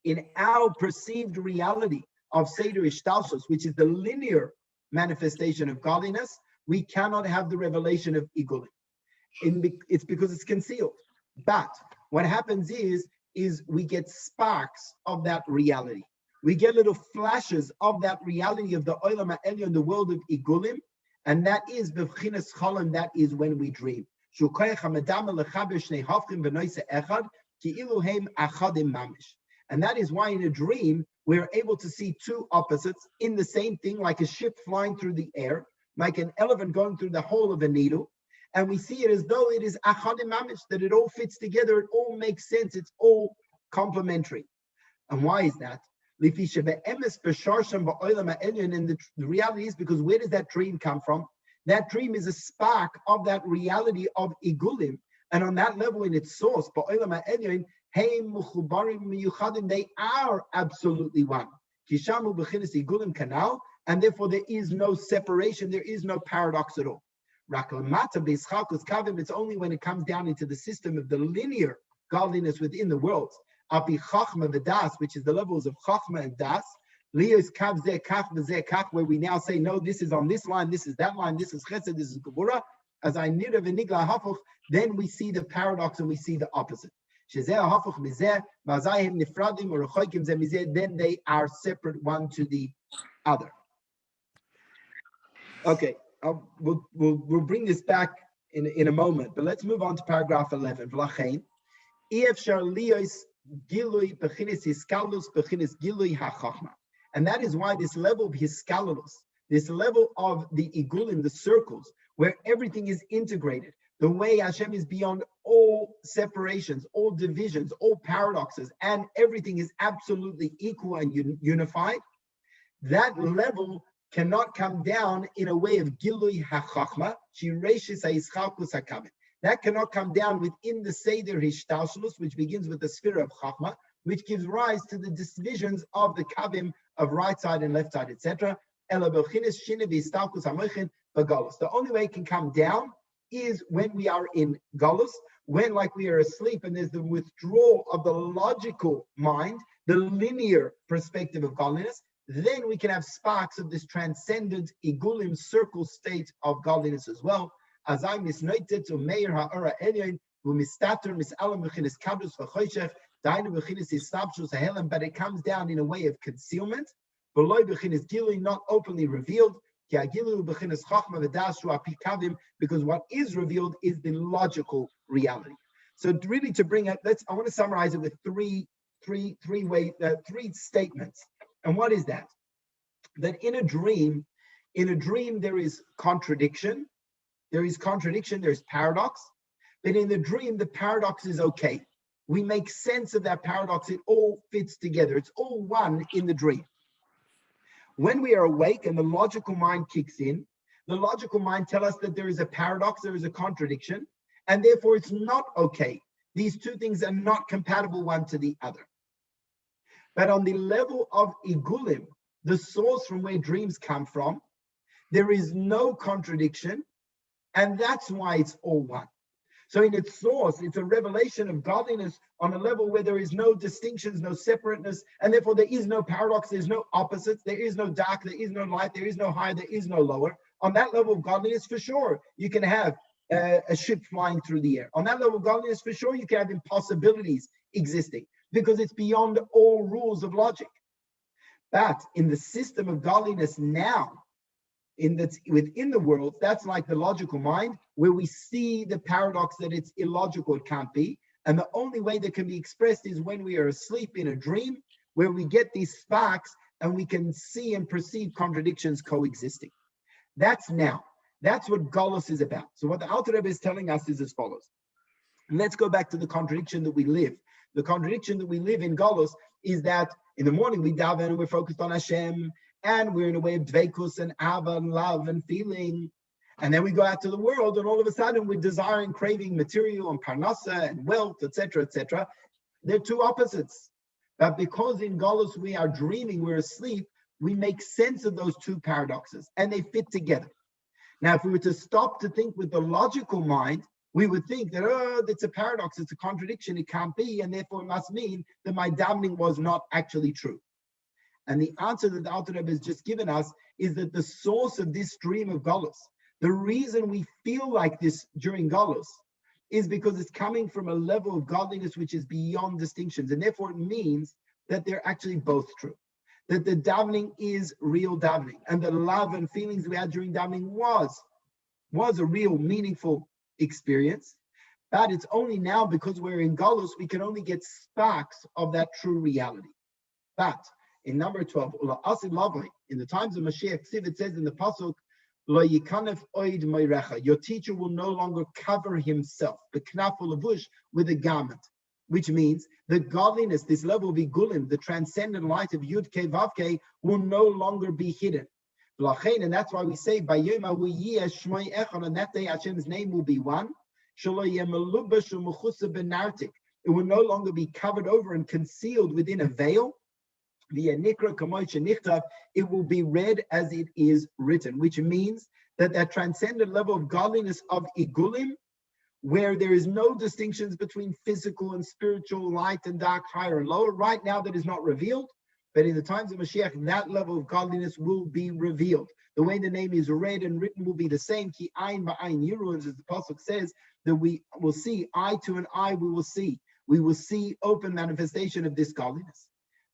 Speaker 1: In our perceived reality of Seder Ishtalshus, which is the linear manifestation of godliness, we cannot have the revelation of Igulim. It's because it's concealed. But what happens is we get sparks of that reality. We get little flashes of that reality of the Olam HaElyon, the world of Igulim, and that is B'chinas Cholim, that is when we dream. And that is why in a dream, we're able to see two opposites in the same thing, like a ship flying through the air, like an elephant going through the hole of a needle. And we see it as though it is achadim mamish, that it all fits together, it all makes sense, it's all complementary. And why is that? And the reality is because where does that dream come from? That dream is a spark of that reality of Igulim. And on that level in its source, they are absolutely one. And therefore there is no separation, there is no paradox at all. It's only when it comes down into the system of the linear godliness within the world, which is the levels of Chachma and Das, where we now say, no, this is on this line, this is that line, this is Chesed, this is Gevurah, as I nira v'nigla hafuch, then we see the paradox and we see the opposite. Then they are separate one to the other. Okay, we'll bring this back in a moment, but let's move on to paragraph 11. And that is why this level of hiskalulus, this level of the igulim, the circles, where everything is integrated, the way Hashem is beyond all separations, all divisions, all paradoxes, and everything is absolutely equal and unified, that level cannot come down in a way of Gilui HaChachma, Shireshis HaYischalkus HaKavim. That cannot come down within the Seder Hishtalshelus, which begins with the sphere of Chachma, which gives rise to the divisions of the Kavim of right side and left side, etc. The only way it can come down is when we are in Galus, when like we are asleep and there's the withdrawal of the logical mind, the linear perspective of godliness, then we can have sparks of this transcendent igulim circle state of godliness as well. As I misnoted to Meir Ha'ara Elyon, who mistater misalam b'chinas kadus v'choshech, dainu b'chinas istabshus ha'helem, but it comes down in a way of concealment, below b'chinas gilui, not openly revealed, ki ha'gilu b'chinas chachma v'das shu api kavim, because what is revealed is the logical reality. So really to bring it, I want to summarize it with three statements. And what is that? That in a dream there is contradiction, there is paradox, but in the dream, the paradox is okay. We make sense of that paradox, it all fits together, it's all one in the dream. When we are awake and the logical mind kicks in, the logical mind tells us that there is a paradox, there is a contradiction, and therefore it's not okay. These two things are not compatible one to the other. But on the level of igulim, the source from where dreams come from, there is no contradiction, and that's why it's all one. So in its source, it's a revelation of godliness on a level where there is no distinctions, no separateness, and therefore there is no paradox, there's no opposites, there is no dark, there is no light, there is no higher, there is no lower. On that level of godliness, for sure, you can have a ship flying through the air. On that level of godliness, for sure, you can have impossibilities existing, because it's beyond all rules of logic. But in the system of godliness now, within the world, that's like the logical mind, where we see the paradox that it's illogical, it can't be. And the only way that can be expressed is when we are asleep in a dream, where we get these sparks and we can see and perceive contradictions coexisting. That's now. That's what Golus is about. So what the Alter Rebbe is telling us is as follows. And let's go back to the contradiction that we live. The contradiction that we live in Golus is that in the morning we daven and we're focused on Hashem, and we're in a way of dveikus and ava and love and feeling. And then we go out to the world and all of a sudden we're desiring, craving material and parnasa and wealth, etc., etc. They're two opposites. But because in Golus we are dreaming, we're asleep, we make sense of those two paradoxes and they fit together. Now, if we were to stop to think with the logical mind, we would think that, oh, it's a paradox, it's a contradiction, it can't be, and therefore it must mean that my davening was not actually true. And the answer that the Alter Rebbe has just given us is that the source of this stream of Golus, the reason we feel like this during Golus, is because it's coming from a level of godliness which is beyond distinctions. And therefore it means that they're actually both true. That the davening is real davening. And the love and feelings we had during davening was a real meaningful experience. But it's only now, because we're in Golus, we can only get sparks of that true reality. But in number 12, in the times of Mashiach, it says in the Pasuk, your teacher will no longer cover himself with a garment, which means the godliness, this level of igulim, the transcendent light of Yud Ke Vav Ke, will no longer be hidden. And that's why we say, on that day Hashem's name will be one. It will no longer be covered over and concealed within a veil. It will be read as it is written, which means that transcendent level of godliness of igulim, where there is no distinctions between physical and spiritual, light and dark, higher and lower, right now that is not revealed. But in the times of Mashiach, that level of godliness will be revealed. The way the name is read and written will be the same. Ki ayin ba'ayin yiru, as the Pasuk says, that we will see eye to an eye. We will see open manifestation of this godliness.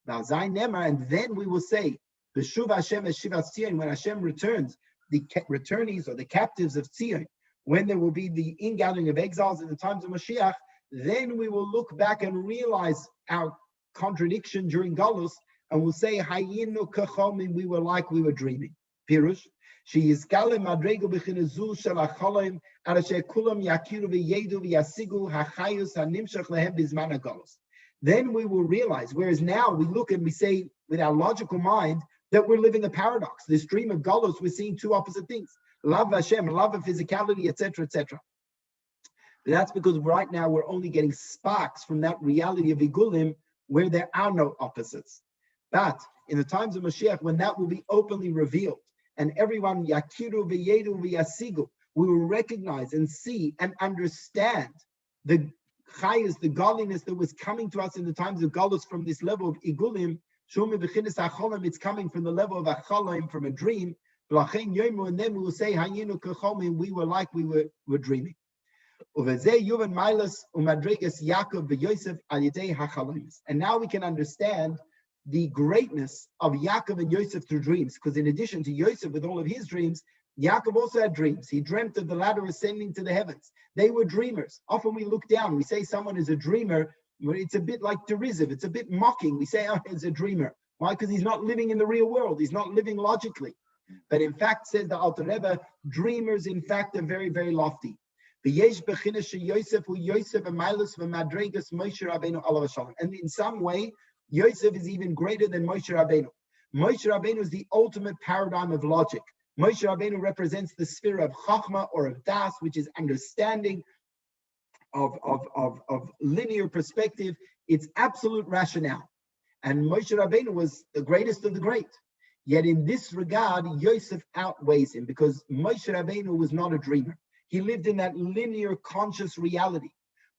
Speaker 1: And then we will say, B'shuv Hashem es Shivas Tzion, when Hashem returns, the returnees or the captives of Tzion, when there will be the ingathering of exiles in the times of Mashiach, then we will look back and realize our contradiction during Galus, and we'll say, Hayinu kachomim, we were like we were dreaming. Pirush, she is galim madrego b'chinezu shel hacholem, arashe kulam yakiru v'yedu v'yasigu hachayus hanimshach lehem bizman hagalus. Then we will realize, whereas now we look and we say with our logical mind that we're living a paradox. This dream of Golus, we're seeing two opposite things. Love of Hashem, love of physicality, etc., etc. That's because right now we're only getting sparks from that reality of Igulim where there are no opposites. But in the times of Mashiach, when that will be openly revealed, and everyone, Yakiru v'yedu v'yasigu, we will recognize and see and understand the chayas, the godliness that was coming to us in the times of Golus from this level of Igulim. It's coming from the level of Acholim, from a dream. And then we will say, we were like we were dreaming. And now we can understand the greatness of Yaakov and Yosef through dreams, because in addition to Yosef with all of his dreams, Yaakov also had dreams. He dreamt of the ladder ascending to the heavens. They were dreamers. Often we look down, we say someone is a dreamer, but it's a bit like derisive, it's a bit mocking. We say, oh, he's a dreamer. Why? Because he's not living in the real world. He's not living logically. But in fact, says the Alter Rebbe, dreamers in fact are very, very lofty. And in some way, Yosef is even greater than Moshe Rabbeinu. Moshe Rabbeinu is the ultimate paradigm of logic. Moshe Rabbeinu represents the sphere of Chachma or of Das, which is understanding of linear perspective. It's absolute rationale. And Moshe Rabbeinu was the greatest of the great. Yet in this regard, Yosef outweighs him, because Moshe Rabbeinu was not a dreamer. He lived in that linear conscious reality.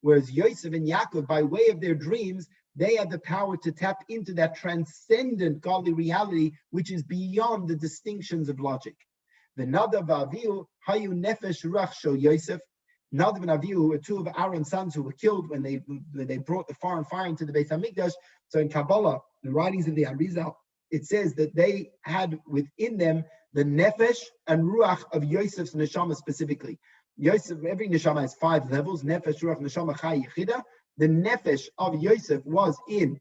Speaker 1: Whereas Yosef and Yaakov, by way of their dreams, they had the power to tap into that transcendent godly reality, which is beyond the distinctions of logic. The Nadav Avihu Hayu Nefesh Ruach Shel Yosef. Nadav and Avihu were two of Aaron's sons who were killed when they brought the foreign fire into the Beit HaMikdash. So in Kabbalah, the writings of the Arizal, it says that they had within them the Nefesh and Ruach of Yosef's Neshama specifically. Yosef, every Neshama has 5 levels: Nefesh, Ruach, Neshama, Chai, Yechida. The Nefesh of Yosef was in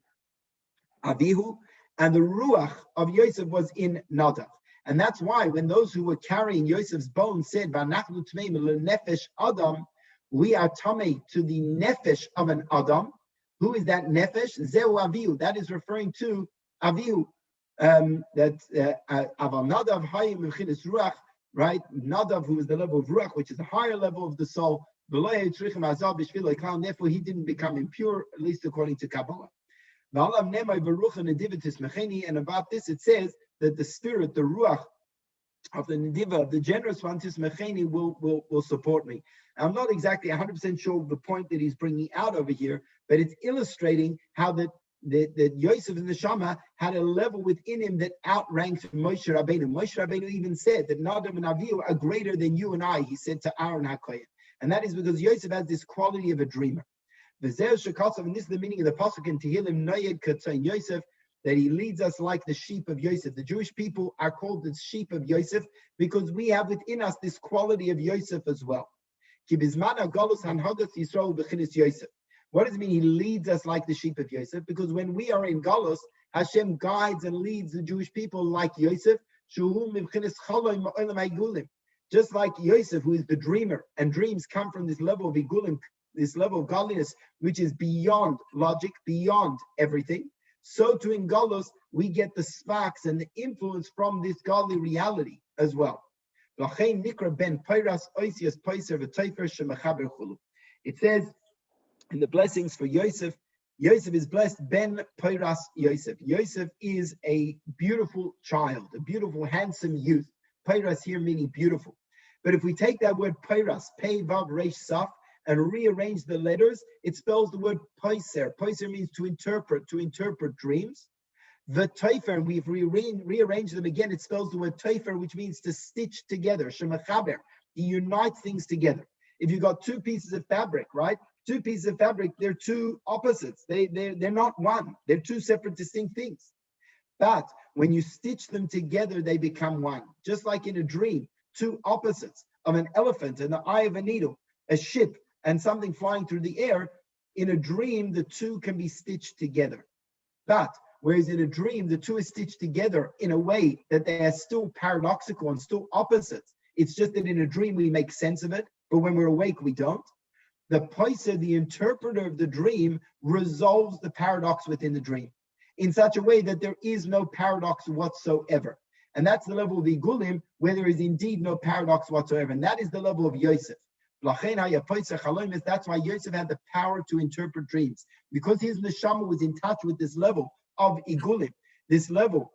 Speaker 1: Avihu, and the Ruach of Yosef was in Nadav. And that's why when those who were carrying Yosef's bones said, "V'anachnu tmeim leNefesh Adam," we are tamei to the Nefesh of an Adam. Who is that Nefesh? Zeu Avihu. That is referring to Avihu. Aval Nadav Hayim Mechinas Ruach, right? Nadav, who is the level of Ruach, which is the higher level of the soul. Therefore, he didn't become impure, at least according to Kabbalah. And about this, it says that the spirit, the Ruach of the Nediva, of the generous one, Tismecheni, will support me. I'm not exactly 100% sure of the point that he's bringing out over here, but it's illustrating how that Yosef and the Neshama had a level within him that outranked Moshe Rabbeinu. Moshe Rabbeinu even said that Nadav and Avihu are greater than you and I, he said to Aaron HaKohen. And that is because Yosef has this quality of a dreamer. And this is the meaning of the pasuk in Tehillim, Noyed Katzain Yosef, that he leads us like the sheep of Yosef. The Jewish people are called the sheep of Yosef because we have within us this quality of Yosef as well. What does it mean he leads us like the sheep of Yosef? Because when we are in Galus, Hashem guides and leads the Jewish people like Yosef, just like Yosef, who is the dreamer, and dreams come from this level of igulim, this level of godliness, which is beyond logic, beyond everything. So too in Galus, we get the sparks and the influence from this godly reality as well. It says in the blessings for Yosef, Yosef is blessed ben Peiras Yosef. Yosef is a beautiful child, a beautiful, handsome youth. Peiras here meaning beautiful. But if we take that word Peiras, Pei Vav Reish Saf, and rearrange the letters, it spells the word Poiser. Poiser means to interpret dreams. The Teifer, and we've rearranged them again, it spells the word Teifer, which means to stitch together. Shemachaber, he unites things together. If you've got two pieces of fabric, right? Two pieces of fabric, they're two opposites. They're not one. They're two separate, distinct things. But when you stitch them together, they become one. Just like in a dream, two opposites of an elephant and the eye of a needle, a ship, and something flying through the air. In a dream, the two can be stitched together. But whereas in a dream, the two are stitched together in a way that they are still paradoxical and still opposites. It's just that in a dream, we make sense of it, but when we're awake, we don't. The Poiser, the interpreter of the dream, resolves the paradox within the dream in such a way that there is no paradox whatsoever. And that's the level of Igulim, where there is indeed no paradox whatsoever. And that is the level of Yosef. That's why Yosef had the power to interpret dreams, because his neshama was in touch with this level of igulim, this level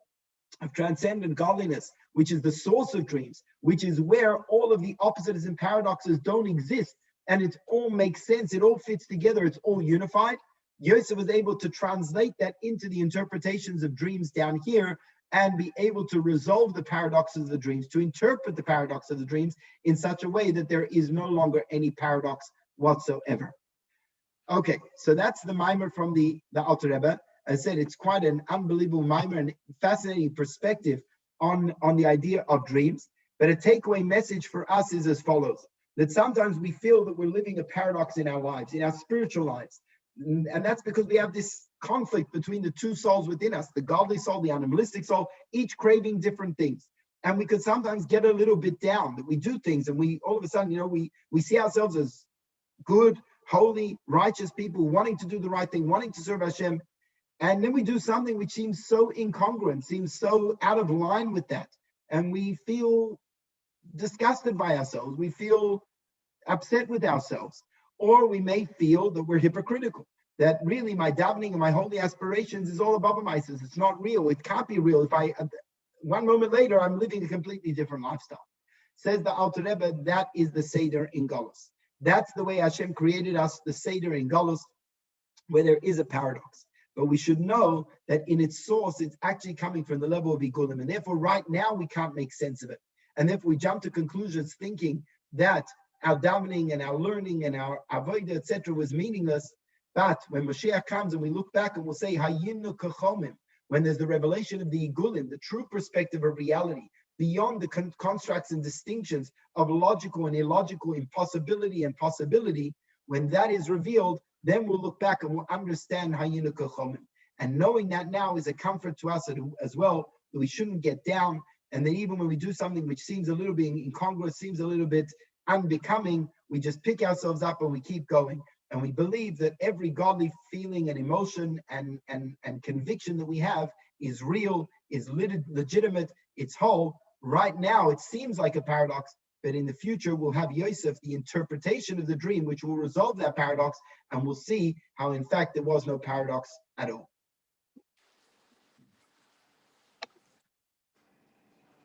Speaker 1: of transcendent godliness, which is the source of dreams, which is where all of the opposites and paradoxes don't exist, and it all makes sense, it all fits together, it's all unified. Yosef was able to translate that into the interpretations of dreams down here, and be able to resolve the paradoxes of the dreams, to interpret the paradox of the dreams in such a way that there is no longer any paradox whatsoever. Okay, so that's the mimer from the Alter Rebbe. As I said, it's quite an unbelievable mimer and fascinating perspective on the idea of dreams. But a takeaway message for us is as follows, that sometimes we feel that we're living a paradox in our lives, in our spiritual lives. And that's because we have this conflict between the two souls within us, the godly soul, the animalistic soul, each craving different things. And we could sometimes get a little bit down that we do things and we all of a sudden, we see ourselves as good, holy, righteous people wanting to do the right thing, wanting to serve Hashem. And then we do something which seems so incongruent, seems so out of line with that. And we feel disgusted by ourselves. We feel upset with ourselves. Or we may feel that we're hypocritical, that really my davening and my holy aspirations is all above myself. It's not real. It can't be real. If one moment later, I'm living a completely different lifestyle. Says the Alter Rebbe, that is the Seder in Galus. That's the way Hashem created us, the Seder in Galus, where there is a paradox. But we should know that in its source, it's actually coming from the level of Igulim. And therefore, right now, we can't make sense of it. And therefore, we jump to conclusions thinking that our davening and our learning and our avodah, etc., was meaningless. But when Mashiach comes and we look back and we'll say, Hayinu kachomim, when there's the revelation of the Igulim, the true perspective of reality, beyond the constructs and distinctions of logical and illogical, impossibility and possibility, when that is revealed, then we'll look back and we'll understand Hayinu kachomim. And knowing that now is a comfort to us as well, that we shouldn't get down, and that even when we do something which seems a little bit incongruous, seems a little bit unbecoming, we just pick ourselves up and we keep going. And we believe that every godly feeling and emotion and conviction that we have is real, is legitimate, it's whole. Right now, it seems like a paradox, but in the future, we'll have Yosef, the interpretation of the dream, which will resolve that paradox, and we'll see how, in fact, there was no paradox at all.